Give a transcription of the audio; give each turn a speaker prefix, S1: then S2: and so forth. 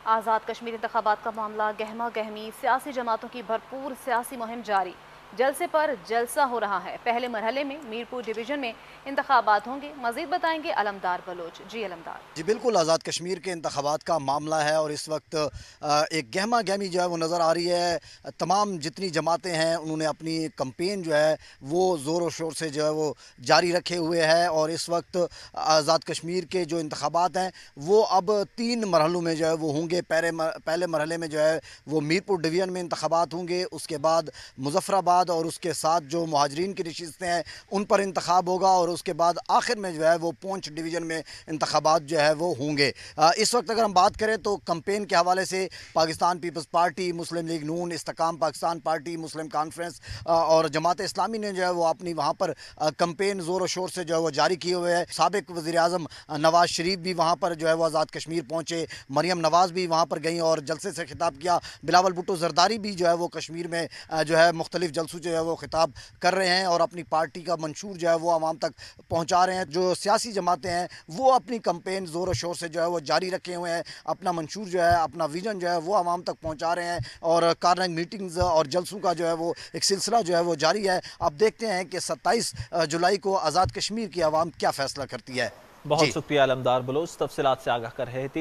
S1: आज़ाद कश्मीर इंतखाबात का मामला गहमा गहमी, सियासी जमातों की भरपूर सियासी मुहिम जारी। जलसे पर जलसा हो रहा है। पहले मरहले में मीरपुर डिवीजन में इंतखाबात होंगे। मजीद बताएंगे अलमदार बलोच। जी अलमदार।
S2: जी बिल्कुल, आज़ाद कश्मीर के इंतखाबात का मामला है और इस वक्त एक गहमा गहमी जो है वो नज़र आ रही है। तमाम जितनी जमातें हैं उन्होंने अपनी कंपेन जो है वो ज़ोर और शोर से जो है वो जारी रखे हुए है और इस वक्त आज़ाद कश्मीर के जो इंतखाबात हैं वो अब 3 मरहलों में जो है वो होंगे। पहले मरहले में जो है वो मीरपुर डिवीज़न में इंतखाबात होंगे, उसके बाद मुजफ्फराबाद और उसके साथ जो मुहाजिरीन की नशिस्तें हैं उन पर इंतखाब होगा और उसके बाद आखिर में जो है वो पुंछ डिवीज़न में इंतखाबात जो है वो होंगे। इस वक्त अगर हम बात करें तो कंपेन के हवाले से पाकिस्तान पीपल्स पार्टी, मुस्लिम लीग नून, इस्तेकाम पाकिस्तान पार्टी, मुस्लिम कॉन्फ्रेंस और जमात इस्लामी ने जो है वो अपनी वहाँ पर कंपेन ज़ोर और शोर से जो है वो जारी किए हुए है। साबिक वज़ीर आज़म नवाज़ शरीफ भी वहाँ पर जो है वो आज़ाद कश्मीर पहुँचे, मरियम नवाज़ भी वहाँ पर गई और जलसे से खिताब किया। बिलावल भुट्टो ज़रदारी भी जो है वो कश्मीर में जो है मुख्तलिफ जलसों जो है वो खिताब कर रहे हैं और अपनी पार्टी का मंशूर जो है वो आवाम तक पहुँचा रहे हैं। जो सियासी जमातें हैं वो अपनी कंपेन ज़ोर और शोर से जो है वो जारी रखे हुए हैं, अपना मंशूर जो है, अपना विज़न जो है वो आवाम तक पहुँचा रहे हैं और कारनंग मीटिंग्स और जलसों का जो है वो एक सिलसिला जो है वो जारी है। अब देखते हैं कि 27 जुलाई को आज़ाद कश्मीर की आवाम क्या फ़ैसला करती है।
S3: बहुत
S2: जी।
S3: शुक्रिया अलमदार बलोच, तफसीलात से आगाह कर रहे थे।